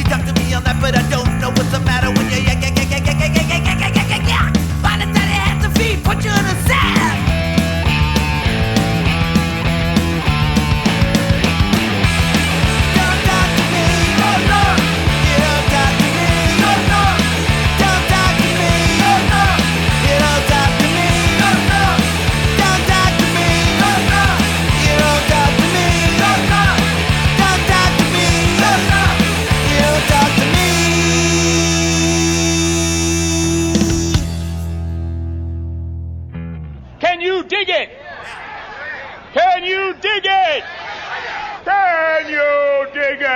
talk to me on that, but I don't know what's the matter with you. Yeah. By the time it has to feed, put you in a sack. Don't talk to me, oh no. You don't talk to me, oh no. Don't talk to me, oh no. You don't talk to me, oh no. Don't talk to me, oh no. You don't talk to me, oh no. Don't talk to me, oh no. You don't talk to me. Can you dig it? Can you dig it? Can you dig it?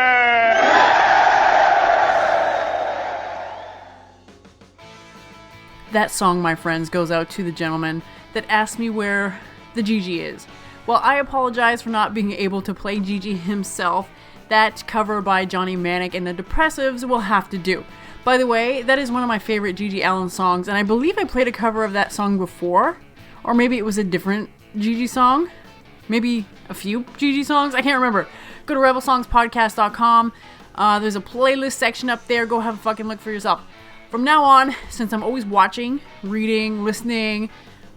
That song, my friends, goes out to the gentleman that asked me where the Gigi is. Well, I apologize for not being able to play Gigi himself. That cover by Johnny Manic and the Depressives will have to do. By the way, that is one of my favorite Gigi Allen songs, and I believe I played a cover of that song before. Or maybe it was a different Gigi song. Maybe a few Gigi songs. I can't remember. Go to rebelsongspodcast.com. There's a playlist section up there. Go have a fucking look for yourself. From now on, since I'm always watching, reading, listening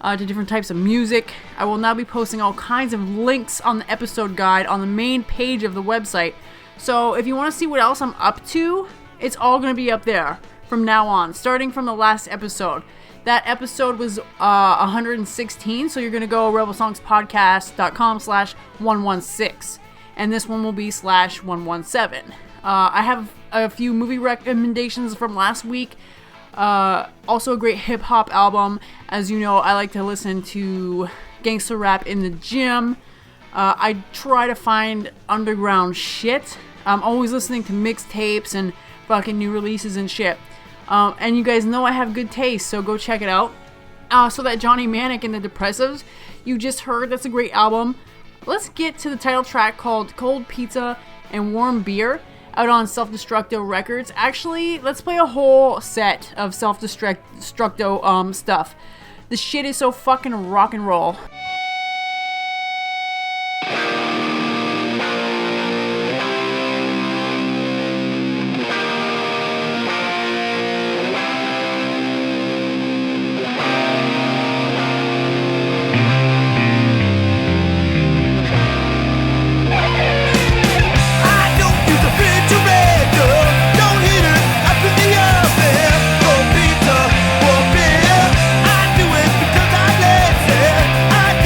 to different types of music, I will now be posting all kinds of links on the episode guide on the main page of the website. So if you want to see what else I'm up to, it's all going to be up there from now on, starting from the last episode. That episode was 116, so you're going to go rebelsongspodcast.com/116. And this one will be /117. I have a few movie recommendations from last week. Also a great hip-hop album. As you know, I like to listen to gangster rap in the gym. I try to find underground shit. I'm always listening to mixtapes and fucking new releases and shit. And you guys know I have good taste, so go check it out. So that Johnny Manic and the Depressives you just heard, that's a great album. Let's get to the title track called Cold Pizza and Warm Beer, out on Self-Destructo Records. Actually, let's play a whole set of Self-Destructo stuff. This shit is so fucking rock and roll. I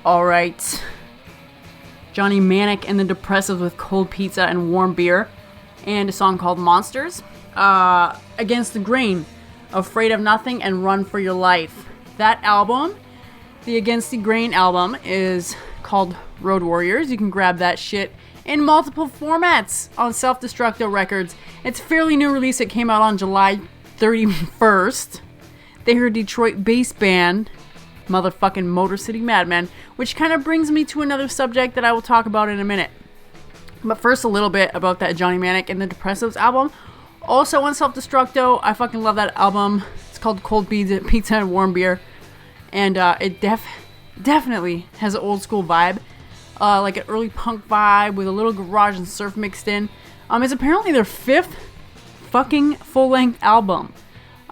Alright. Johnny Manic and the Depressives with Cold Pizza and Warm Beer. And a song called Monsters. Against the Grain, Afraid of Nothing, and Run for Your Life. That album, the Against the Grain album, is called Road Warriors. You can grab that shit in multiple formats on Self-Destructo Records. It's a fairly new release. It came out on July 31st. They're a Detroit bass band, motherfucking Motor City Madmen, which kind of brings me to another subject that I will talk about in a minute. But first, a little bit about that Johnny Manic and the Depressives album. Also on Self-Destructo, I fucking love that album. It's called Cold Pizza and Warm Beer. And it definitely has an old school vibe. Like an early punk vibe with a little garage and surf mixed in. It's apparently their 5th fucking full-length album.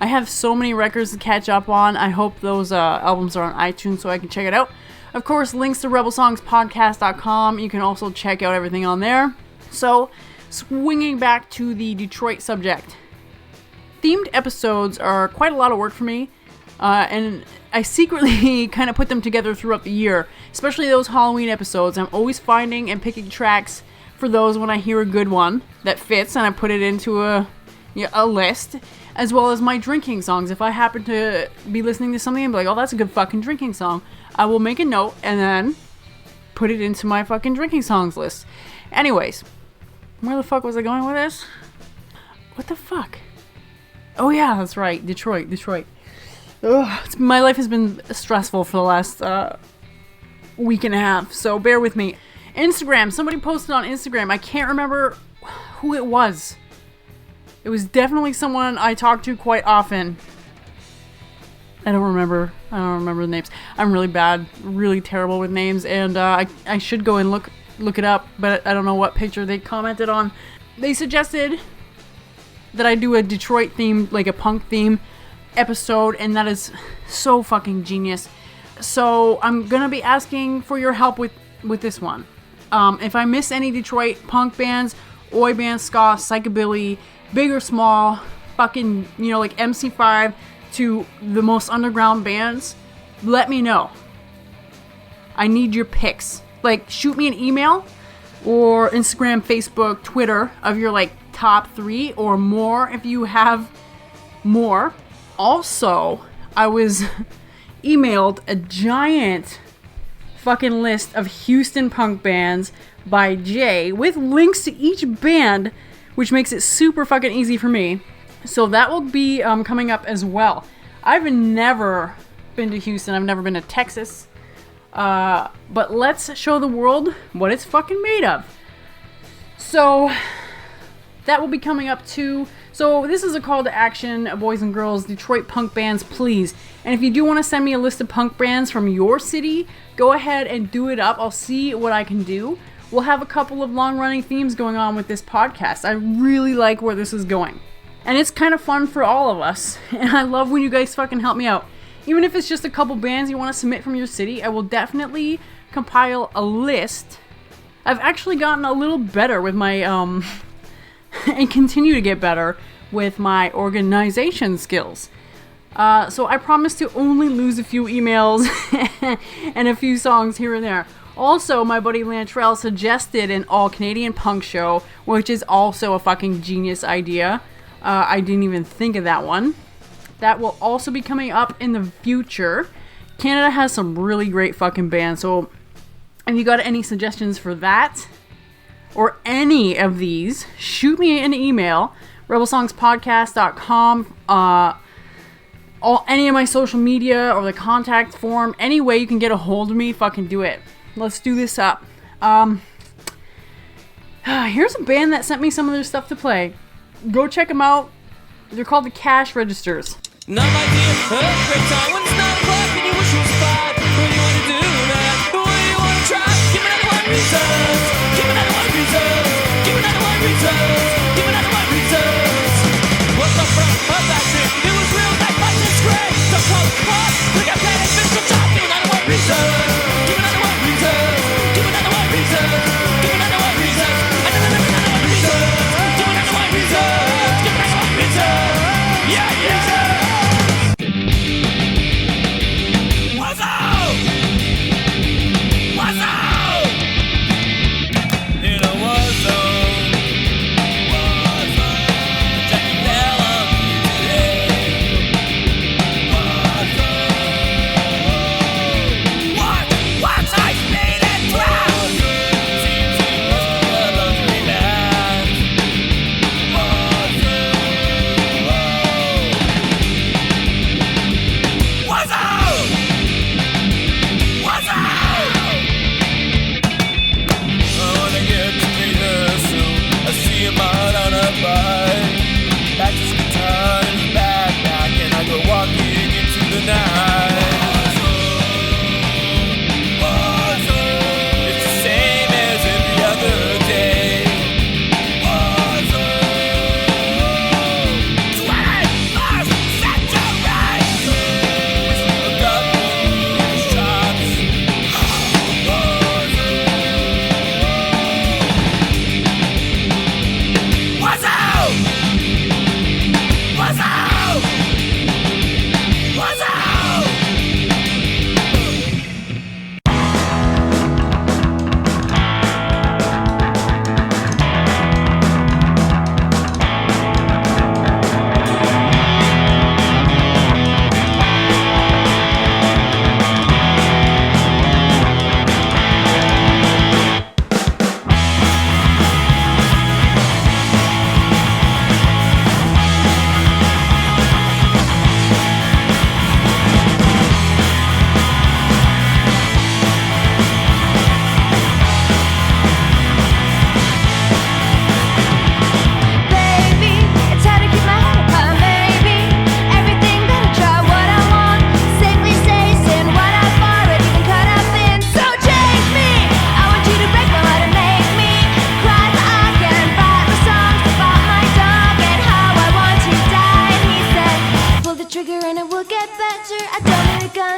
I have so many records to catch up on. I hope those albums are on iTunes so I can check it out. Of course, links to rebelsongspodcast.com. You can also check out everything on there. So, swinging back to the Detroit subject. Themed episodes are quite a lot of work for me. And I secretly kind of put them together throughout the year. Especially those Halloween episodes. I'm always finding and picking tracks for those when I hear a good one that fits. And I put it into a list. As well as my drinking songs. If I happen to be listening to something and be like, oh, that's a good fucking drinking song, I will make a note and then put it into my fucking drinking songs list. Anyways, where the fuck was I going with this? What the fuck? Oh yeah, that's right. Detroit. Ugh, my life has been stressful for the last week and a half, so bear with me. Instagram. Somebody posted on Instagram. I can't remember who it was. It was definitely someone I talk to quite often. I don't remember the names. I'm really bad, really terrible with names, and I should go and look it up, but I don't know what picture they commented on. They suggested that I do a Detroit theme, like a punk theme episode, and that is so fucking genius. So I'm gonna be asking for your help with this one. If I miss any Detroit punk bands, oi bands, ska, psychobilly, big or small, fucking, like MC5 to the most underground bands, let me know. I need your picks. Like, shoot me an email or Instagram, Facebook, Twitter of your, top 3 or more if you have more. Also, I was emailed a giant fucking list of Houston punk bands by Jay with links to each band, which makes it super fucking easy for me. So that will be coming up as well. I've never been to Houston. I've never been to Texas. But let's show the world what it's fucking made of. So that will be coming up too. So this is a call to action, boys and girls, Detroit punk bands, please. And if you do want to send me a list of punk bands from your city, go ahead and do it up. I'll see what I can do. We'll have a couple of long-running themes going on with this podcast. I really like where this is going. And it's kind of fun for all of us. And I love when you guys fucking help me out. Even if it's just a couple bands you want to submit from your city, I will definitely compile a list. I've actually gotten a little better with my, and continue to get better with my organization skills. So I promise to only lose a few emails and a few songs here and there. Also, my buddy Lantrell suggested an all-Canadian punk show, which is also a fucking genius idea. I didn't even think of that one. That will also be coming up in the future. Canada has some really great fucking bands, so if you got any suggestions for that, or any of these, shoot me an email, rebelsongspodcast.com, any of my social media, or the contact form, any way you can get a hold of me, fucking do it. Let's do this up. Here's a band that sent me some of their stuff to play. Go check them out. They're called the Cash Registers. Now my dear, a great time when it's 9 o'clock and you wish it was 5. What do you want to do now? What do you want to try? Give me another one reasons. Give me another one reasons. Give me another one reasons. Give me another one reasons. What's the front of that shit? It was real, that fight is great. The close part, we got that official top. Give me another one reasons. Give me another one reasons. Give me another one reasons. Give me another one reasons. Another one reasons. Give me another one reasons. Give me another one reasons. Yeah, yeah.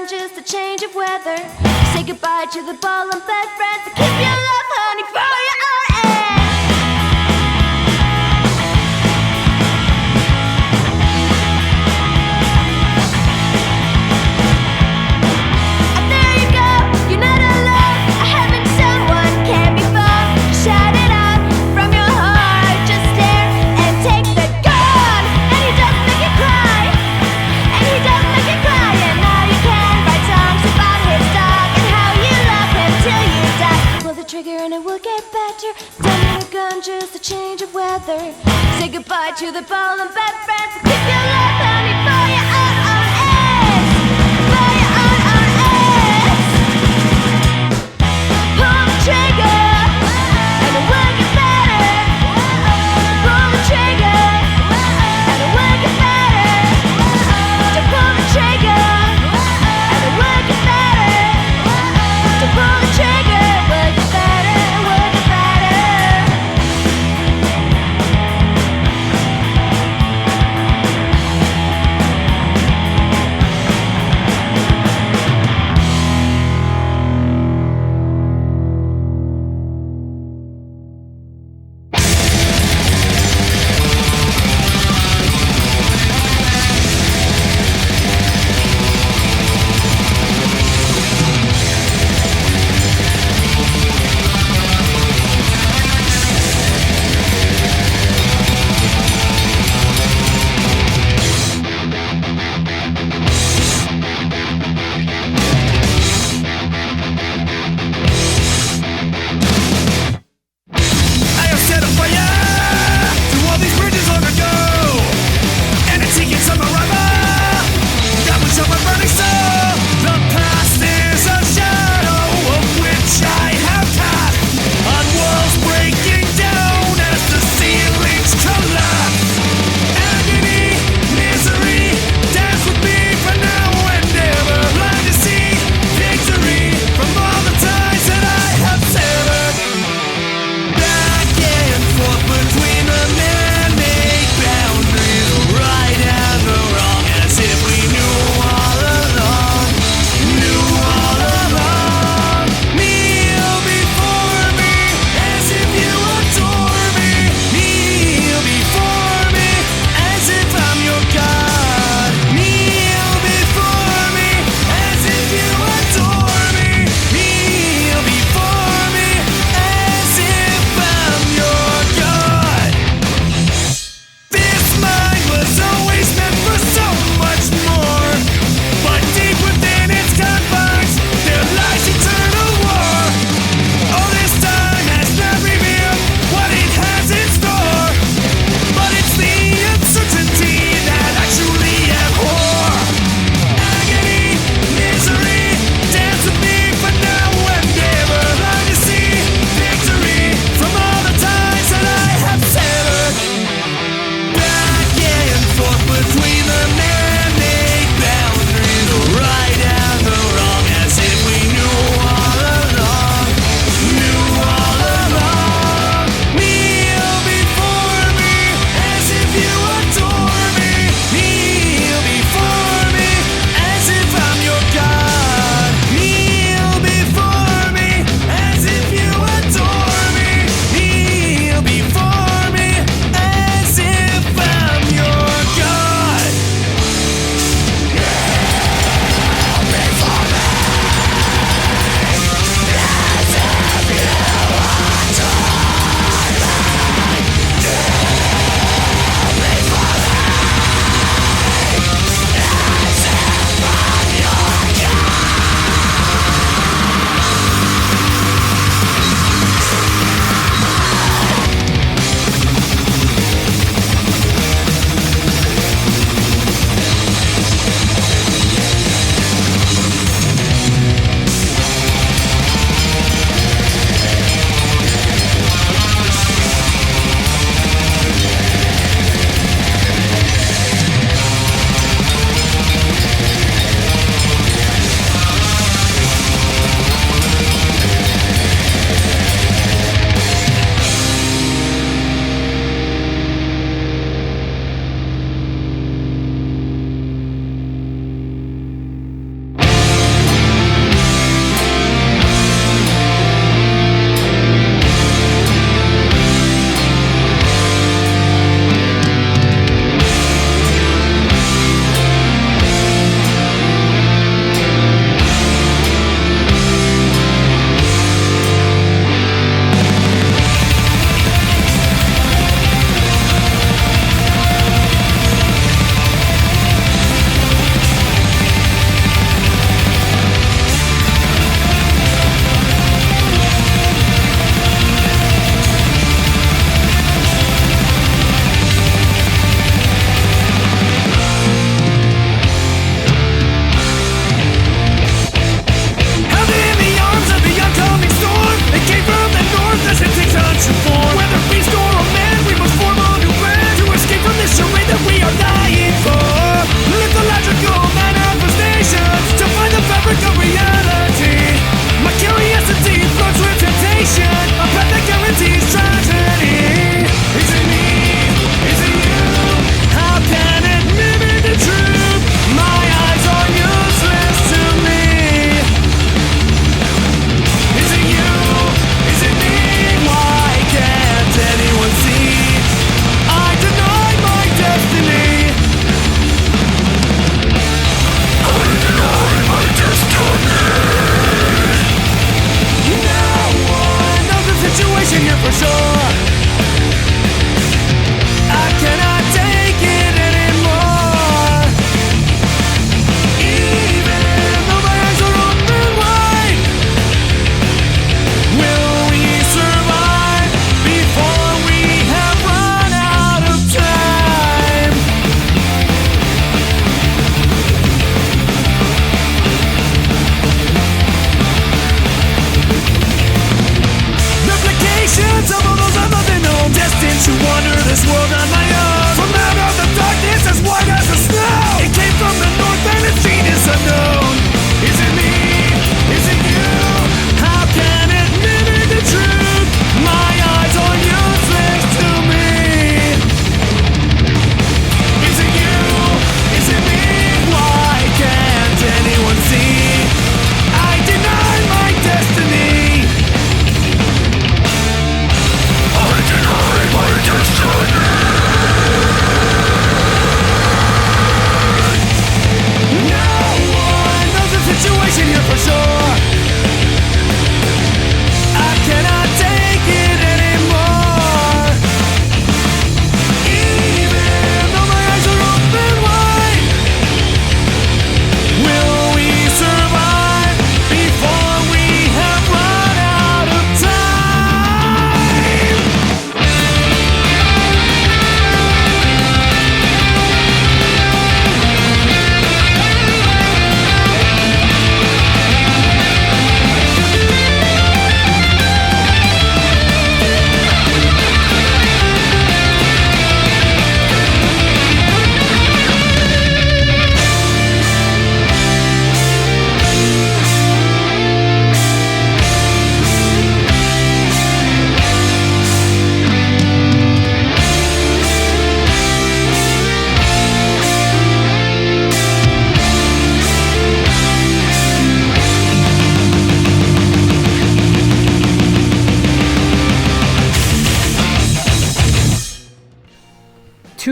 gun, just a change of weather. Say goodbye to the ball and bed friends. Keep your love, honey, for your own ends. And there you go, you're not alone. Having someone can be fun. Shout it out from your heart. Just stare and take the gun. And he does make you cry. And he does make you cry. And now you can write songs about his dog and how you love him till you die. Pull the trigger and it will get better. Don't need a gun, just a change of weather. Say goodbye to the ball and bed friends. Keep your love, honey, for your own ends. For your own ends. Pull the trigger and it will get better. Pull the trigger and it will get better. To pull the trigger and it will get better. To pull the trigger, will get better, will get better.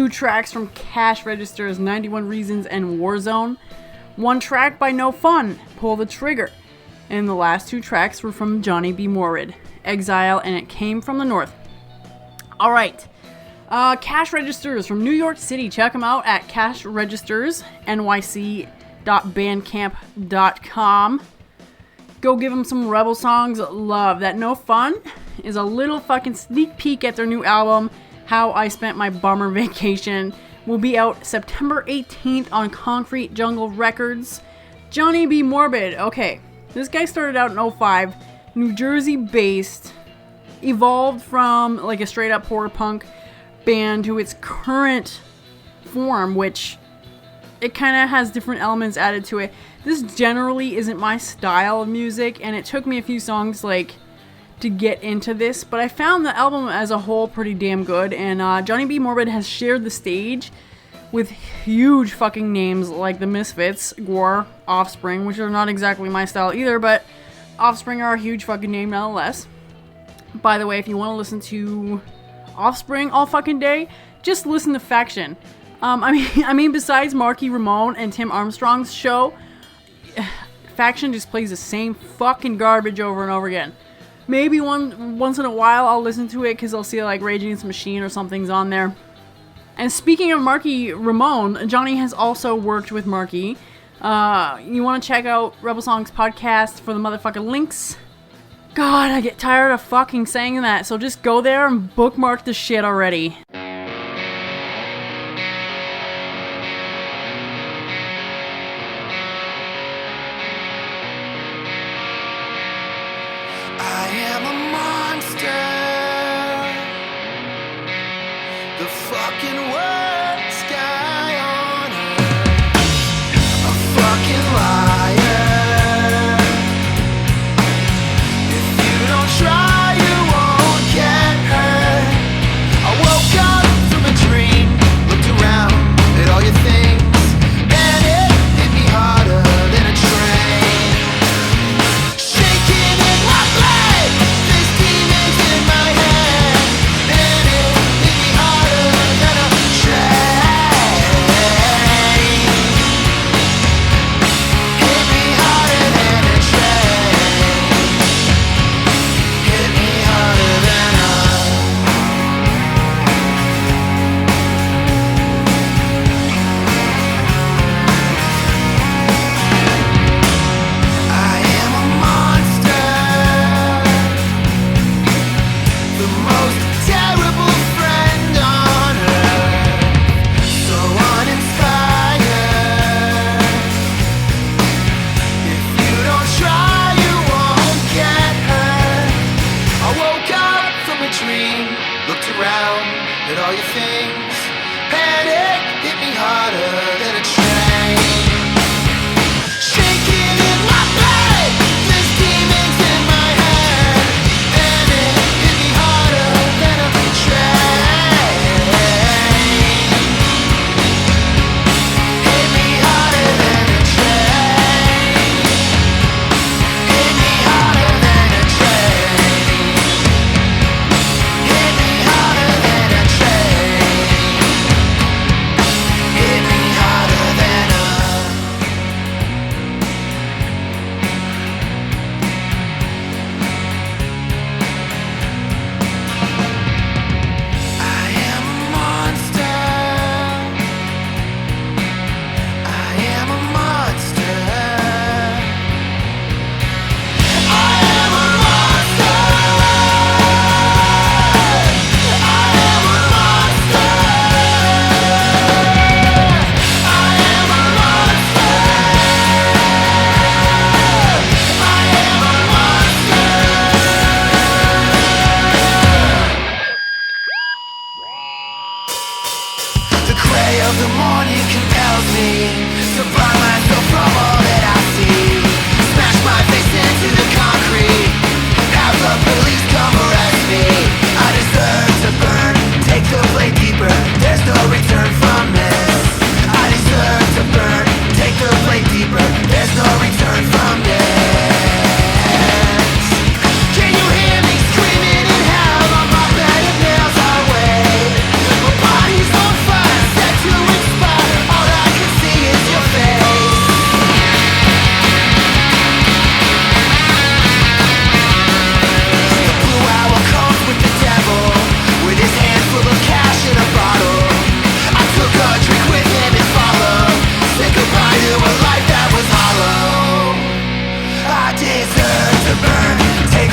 2 tracks from Cash Registers, 91 Reasons and Warzone. 1 track by No Fun, Pull the Trigger. And the last 2 tracks were from Johnny B. Morbid, Exile and It Came from the North. Alright, Cash Registers from New York City. Check them out at cashregistersnyc.bandcamp.com. Go give them some Rebel songs. Love that. No Fun is a little fucking sneak peek at their new album, How I Spent My Bummer Vacation. Will be out September 18th on Concrete Jungle Records. Johnny B. Morbid. Okay, this guy started out in 2005, New Jersey based, evolved from like a straight up horror punk band to its current form, which it kind of has different elements added to it. This generally isn't my style of music, and it took me a few songs like to get into this, but I found the album as a whole pretty damn good. And Johnny B. Morbid has shared the stage with huge fucking names like the Misfits, Gwar, Offspring, which are not exactly my style either, but Offspring are a huge fucking name nonetheless. By the way, if you want to listen to Offspring all fucking day, just listen to Faction. I mean, besides Marky Ramone and Tim Armstrong's show, Faction just plays the same fucking garbage over and over again. Maybe once in a while I'll listen to it because I'll see like Rage Against the Machine or something's on there. And speaking of Marky Ramone, Johnny has also worked with Marky. You want to check out Rebel Songs podcast for the motherfucking links? God, I get tired of fucking saying that, so just go there and bookmark the shit already. I am a monster. The fucking worst guy on earth. A fucking liar. If you don't try, you won't get hurt. I woke up from a dream, looked around at all your things, and it hit me harder than a train. Shaking in my blood, this demon's in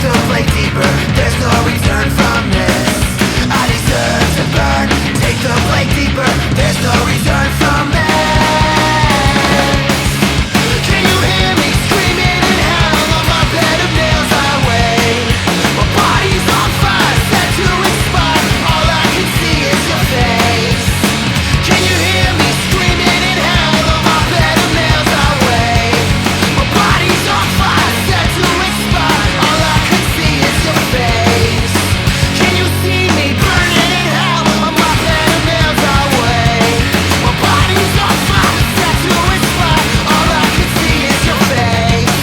the blade deeper, there's no return from this. I deserve to burn. Take the blade deeper, there's no return from this. Can you hear me screaming in hell? On my bed of nails I wait. My body's on fire, set to expire. All I can see is your face. Can you hear me screaming in hell? On my bed of nails I wait. My body's on fire, set to expire. All I can see is your face. Can you see me burning in hell? On my bed of nails I wait. My body's on fire, set to expire. All I can see is your face.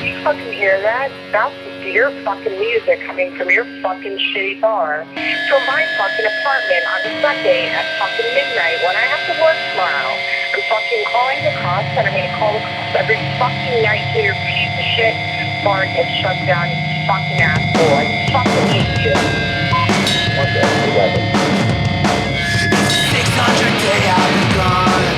You fucking hear that? That's your fucking music coming from your fucking shitty bar to my fucking apartment on a Sunday at fucking midnight when I have to work tomorrow. I'm fucking calling the cops, and I'm gonna call the cops every fucking night till your piece of shit bar gets shut down, you fucking asshole. I fucking hate you. 600 day I'll be gone.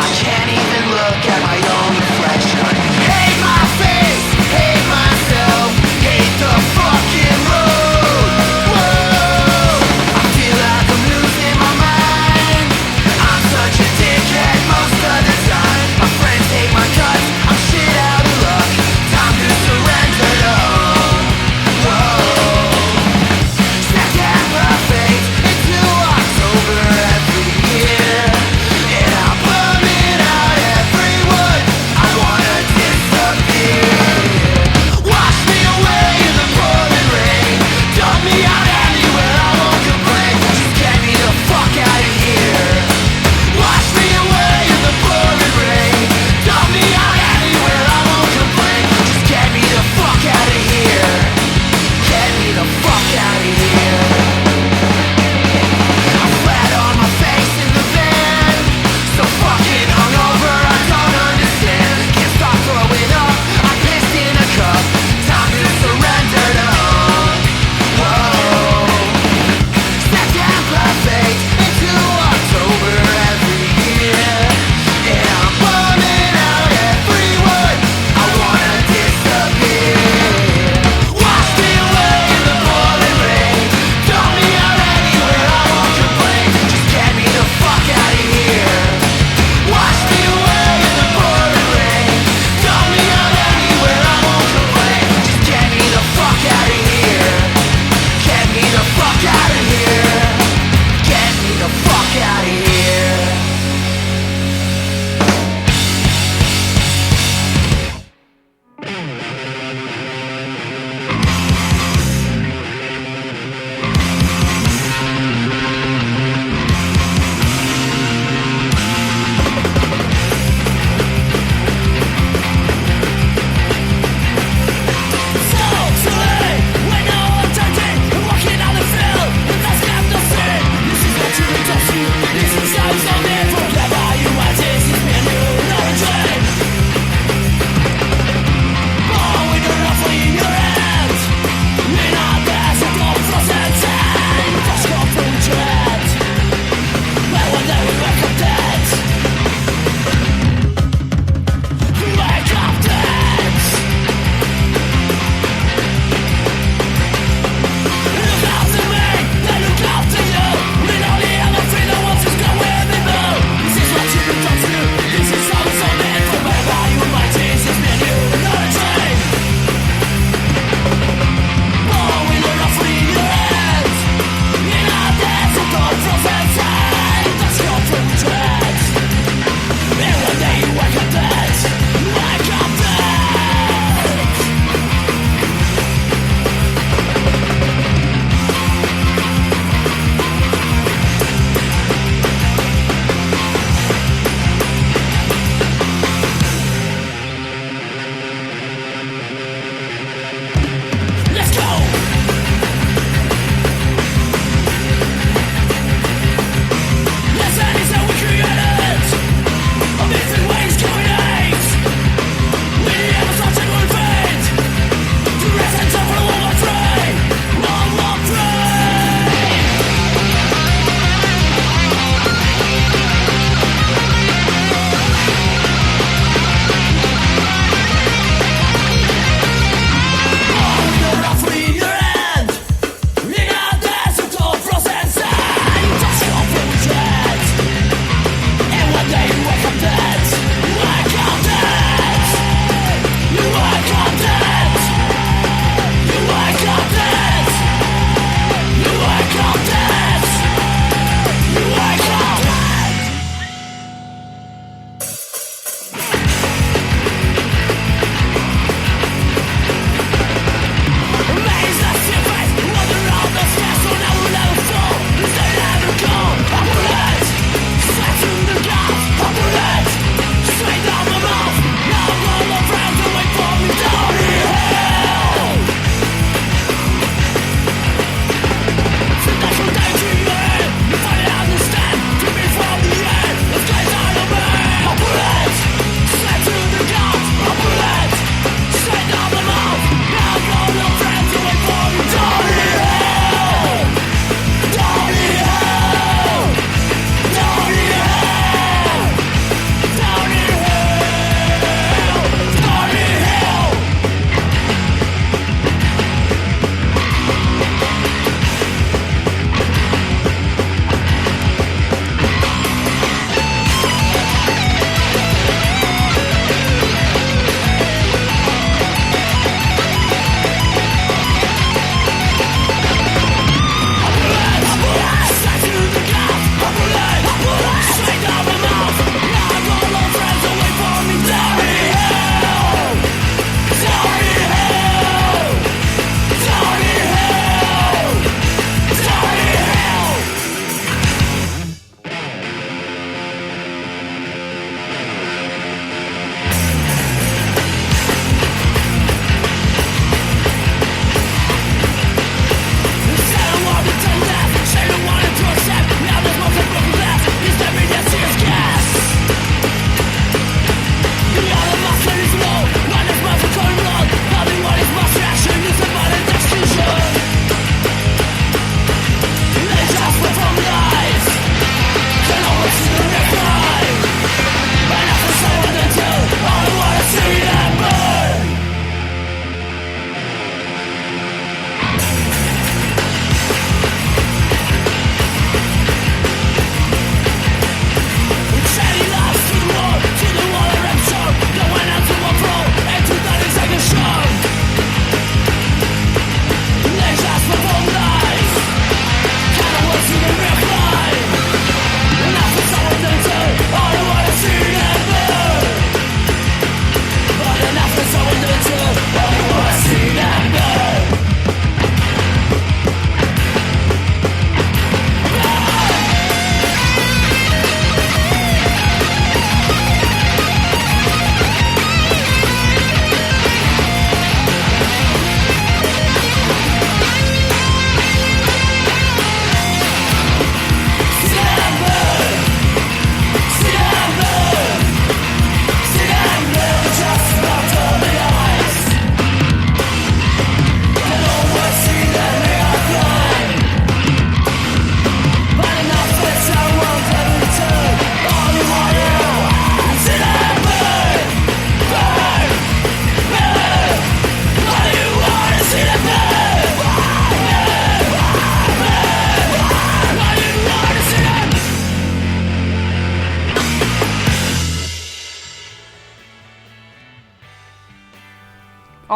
I can't even look at my own reflection. Hate my face, hate myself, hate the fucking road. Whoa, I feel like I'm losing my mind. I'm such a dickhead most of the time. My friends hate my guts, I'm shit out of luck. Time to surrender to hope. Whoa.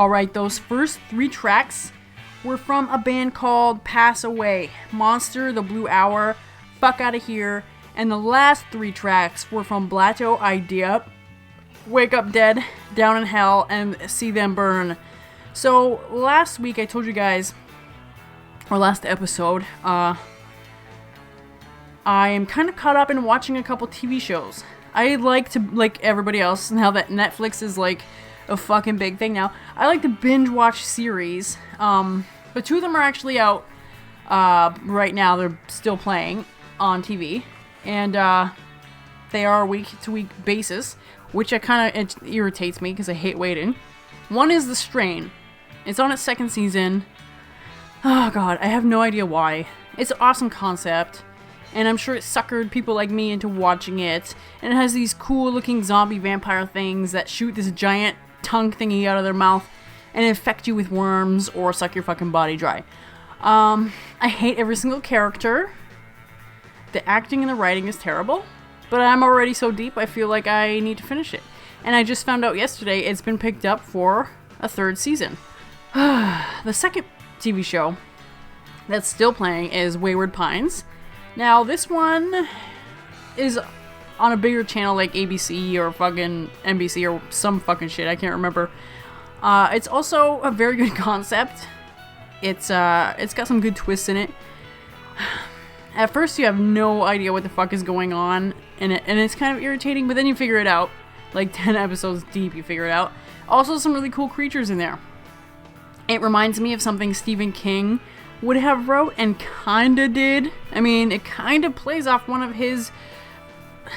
Alright, those first 3 tracks were from a band called Pass Away, Monster, The Blue Hour, Fuck Outta Here, and the last 3 tracks were from Blato Idea, Wake Up Dead, Down in Hell, and See Them Burn. So last week I told you guys, or last episode, I am kind of caught up in watching a couple TV shows. I like to, like everybody else, now that Netflix is like a fucking big thing now, I like to binge watch series. But 2 of them are actually out right now. They're still playing on TV, and they are a week-to-week basis, which it irritates me because I hate waiting. One is The Strain. It's on its 2nd season. Oh god, I have no idea why. It's an awesome concept, and I'm sure it suckered people like me into watching it. And it has these cool-looking zombie vampire things that shoot this giant tongue thingy out of their mouth and infect you with worms or suck your fucking body dry. I hate every single character. The acting and the writing is terrible, but I'm already so deep I feel like I need to finish it. And I just found out yesterday it's been picked up for a 3rd season. The second TV show that's still playing is Wayward Pines. Now this one is on a bigger channel like ABC or fucking NBC or some fucking shit, I can't remember. It's also a very good concept. It's got some good twists in it. At first you have no idea what the fuck is going on in it, and it's kind of irritating, but then you figure it out. Like 10 episodes deep, you figure it out. Also some really cool creatures in there. It reminds me of something Stephen King would have wrote and kinda did. I mean, it kinda plays off one of his,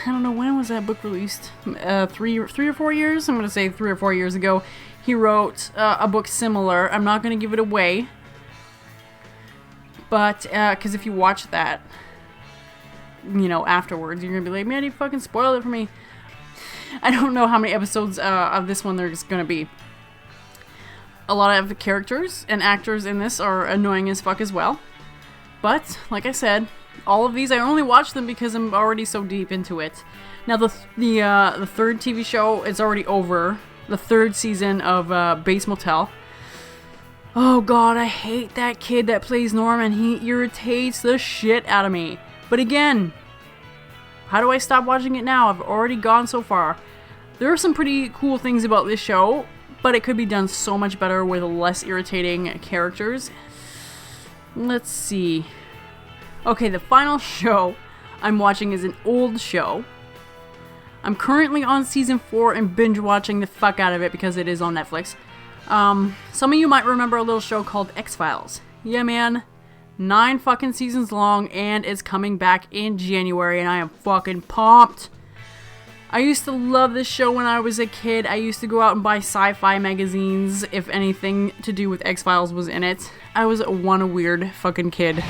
I don't know, when was that book released? 3 or 4 years? I'm gonna say 3 or 4 years ago. He wrote a book similar. I'm not gonna give it away, but because if you watch that, you know, afterwards, you're gonna be like, man, you fucking spoiled it for me. I don't know how many episodes of this one there's gonna be. A lot of the characters and actors in this are annoying as fuck as well. But, like I said, all of these, I only watch them because I'm already so deep into it. Now, the 3rd TV show is already over. The 3rd season of Bates Motel. Oh god, I hate that kid that plays Norman. He irritates the shit out of me. But again, how do I stop watching it now? I've already gone so far. There are some pretty cool things about this show, but it could be done so much better with less irritating characters. Let's see. Okay, the final show I'm watching is an old show. I'm currently on season 4 and binge watching the fuck out of it because it is on Netflix. Some of you might remember a little show called X-Files. Yeah, man. 9 fucking seasons long, and it's coming back in January, and I am fucking pumped. I used to love this show when I was a kid. I used to go out and buy sci-fi magazines if anything to do with X-Files was in it. I was one weird fucking kid.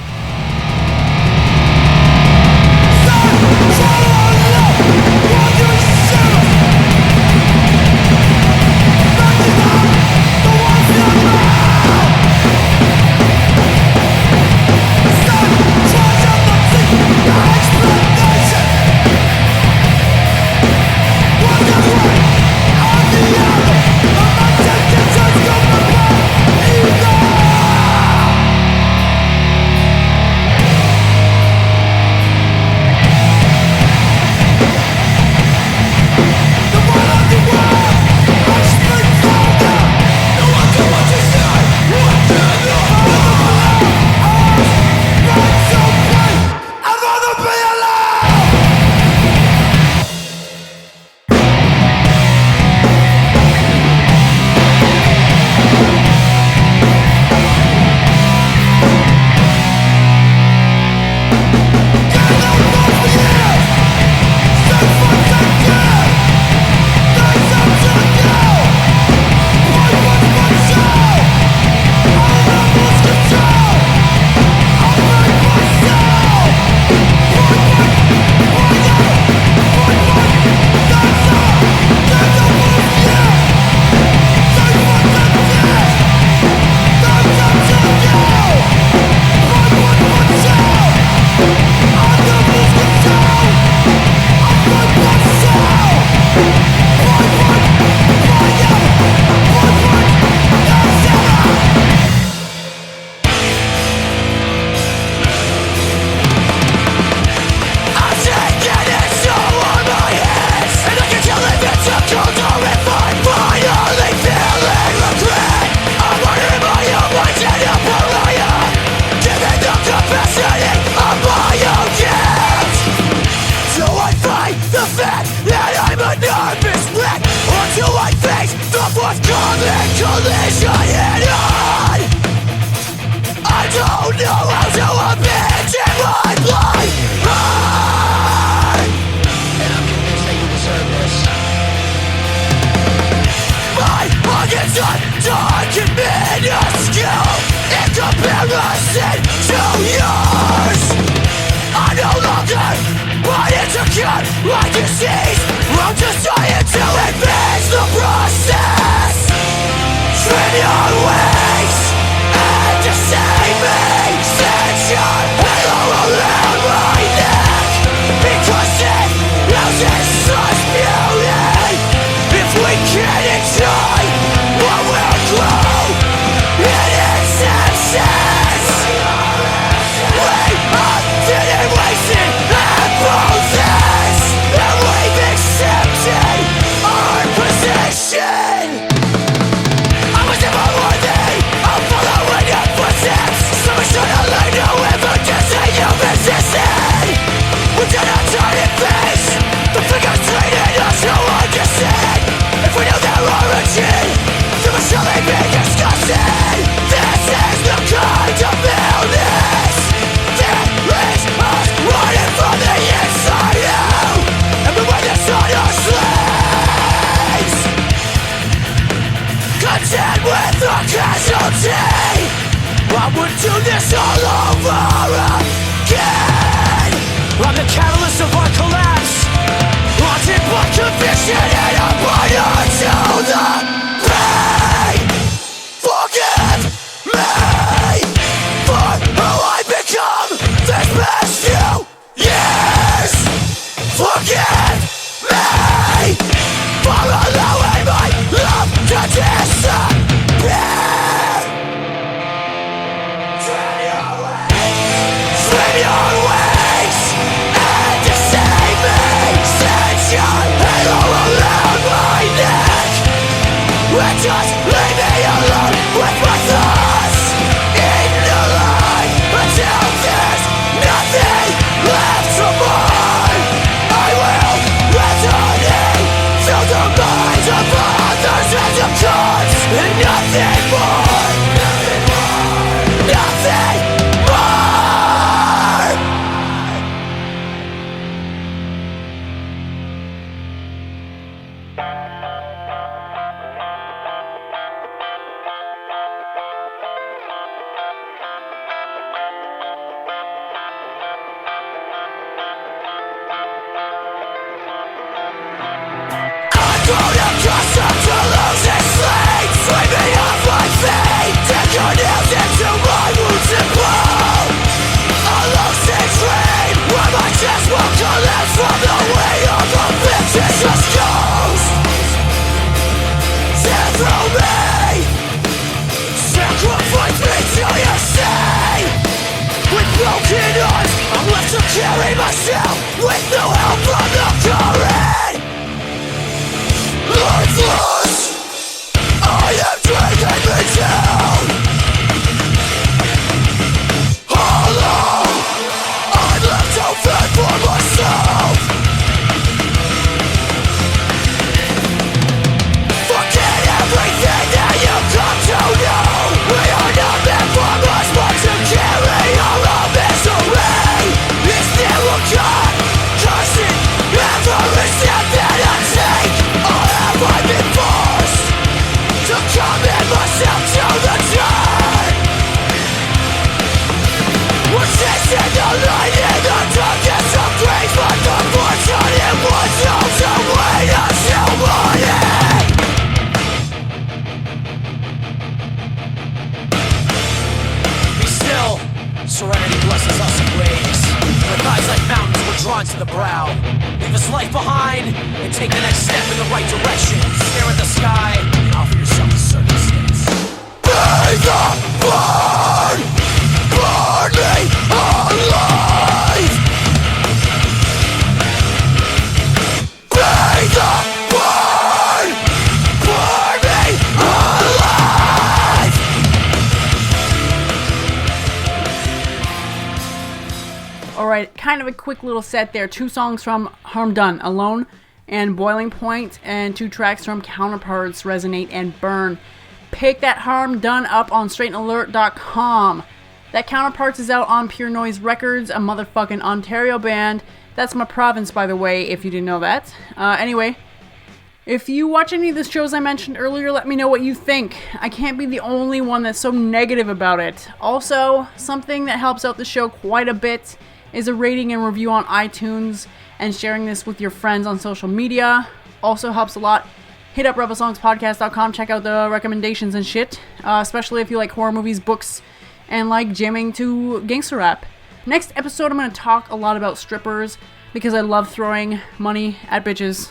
I can minuscule in comparison to yours. I'm no longer but insecure like disease. I'm just trying to advance the process. Trim your wings and deceive me. Set your halo around my neck, because it loses such beauty. If we can't enjoy what will grow in its absence, we are sitting wasting and process, and we've accepted our position. I was never worthy of following your footsteps, so I should have laid no evidence that you resisted. We did not turn and face the figures treated us who understand. If we knew their origin, they would surely be disgusted. This is the kind of illness that leaves us running from the inside out, and we wear this on our slaves. Content with the casualty, I would do this all over again. I'm the catalyst of our collapse, haunted by conviction and I'm blind to the pain. Forgive me for who I've become this past few years. Forgive me for allowing my love to disappear. Trim your wings and deceive me. Set your halo around my neck, and just leave me alone with my thoughts in the light until there's nothing left to mourn. I will return to the minds of others as a cause, and nothing more. Nothing more. I'm grown accustomed to losing sleep, sweeping off my feet, take your nails into my wounds and blow. A lucid dream where my chest will collapse from the weight of a fictitious ghost. Tear through me, sacrifice me till you see. With broken hearts, I'm left to carry myself with no help from the current. Lifeless, I am dragging me down. Hollow, I'm left to fend for myself. Forget everything that you come to know. We are not meant for us, but to carry all our misery. Is there a God cursing every step that I take? Or have I been forced to commit myself to the dirt? We're chasing the light in the darkest of graves, but the fortunate ones also wait until morning. Be still, serenity blesses us in waves. Our thighs like mountains were drawn to the brow. Leave this life behind and take the next step in the right direction. Stare at the sky and offer yourself to circumstance. Be the burn, burn me alive. Be the burn, burn me alive. Alright, kind of a quick little set there. 2 songs from Harm Done, Alone and Boiling Point, and 2 tracks from Counterparts, Resonate and Burn. Pick that Harm Done up on straightenalert.com. That Counterparts is out on Pure Noise Records, a motherfucking Ontario band. That's my province, by the way, if you didn't know that. Anyway, If you watch any of the shows I mentioned earlier, let me know what you think. I can't be the only one that's so negative about it. Also, something that helps out the show quite a bit is a rating and review on iTunes, and sharing this with your friends on social media also helps a lot. Hit up rebelsongspodcast.com, check out the recommendations and shit, especially if you like horror movies, books, and like jamming to gangster rap. Next episode, I'm going to talk a lot about strippers, because I love throwing money at bitches.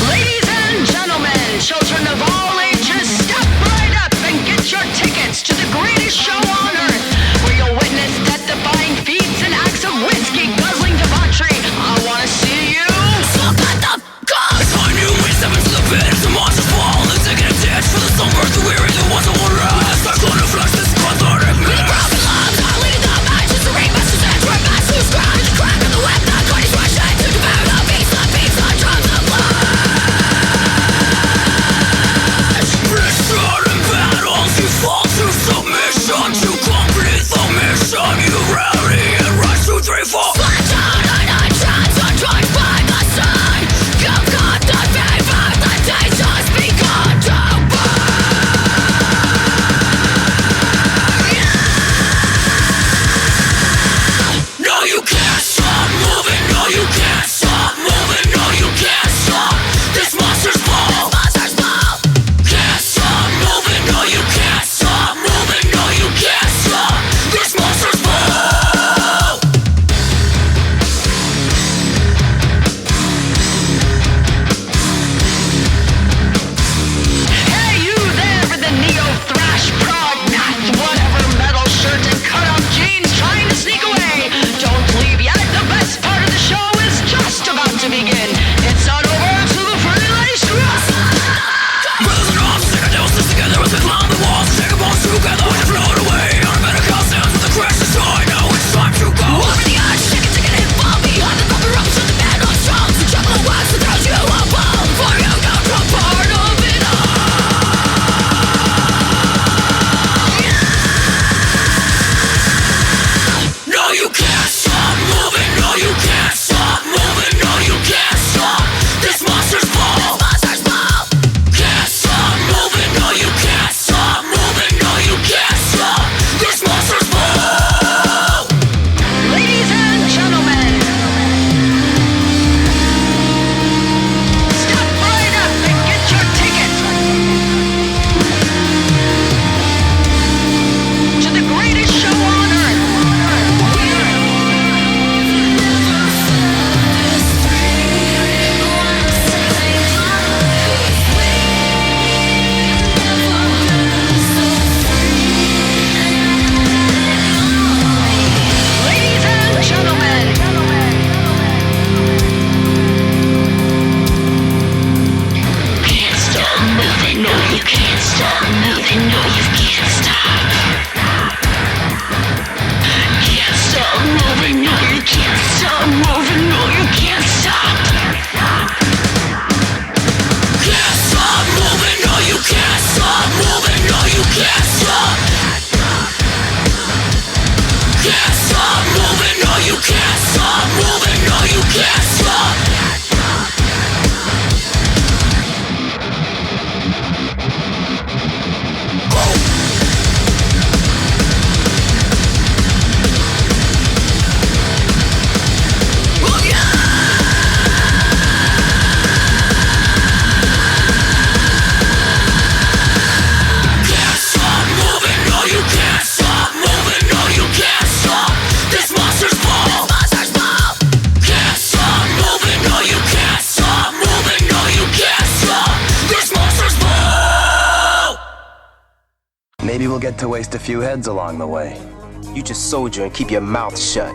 Ladies and gentlemen, children of all ages, step right up and get your tickets to the greatest show on earth, where you'll witness death-defying feats and acts of whiskey-guzzling debauchery. I wanna see you. So cut the guns! It's on you, we step into the pit, it's a monster fall, the ticket and ditch for the songbird, the weary, the ones that won't rise. Start going to flush this cathartic mess. The broken lungs, highlighting the matches, the ringmasters and drum masters, grind the crack of the whip, the cardi's rushing to devour the beats, the drums, the blood. Mission in battles, you fall to submission, to complete the mission, you rally and rush 2, 3, 4. Flash out and unchance, untouched by the sun. You've got the fever, the day's just begun to burn. No, you can't stop moving, no, you can't stop moving, no, you can't stop. This monster's ball. Can't stop moving, no, you can't stop moving, no, you can't stop. This monster's ball. Hey, you there with the neo-thrash prog math, whatever metal shirt and cut-off jeans trying to sneak away. Don't leave yet, the best part of the show is just about to begin. It's not over to the pretty lace dress. Brothers in arms, stick our devils together as we climb the walls, take our bones together and float away on a better call sounds with the crash is joy. Now it's time to go. Over the edge, take a ticket and fall behind the rubber ropes of the bed on strong. So jump on the wax that throws you a ball for you go to a part of it all. No, you can't stop moving, no, you can't stop moving, no, you can't stop. This monster's ball. Can't stop moving, no, you can't stop moving, no, you can't stop. This monster's ball. Ladies and gentlemen, step right up and get your ticket to the greatest show on earth. Ladies and gentlemen, can't stop moving, no, you can't stop moving, no, you can't stop. Can't stop moving, no, you can't stop moving, no, you can't stop. Can't stop moving, no, you can't stop moving, no, you can't stop. Can't stop moving, no, you can't stop moving, no, you can't stop. Oh yeah! Can't stop moving, no, you can't stop moving, no, you can't stop. This monster's ball. Can't stop moving, no, you can't stop moving, no, you can't stop. This monster's ball. Maybe we'll get to waste a few heads along the way. You just soldier and keep your mouth shut.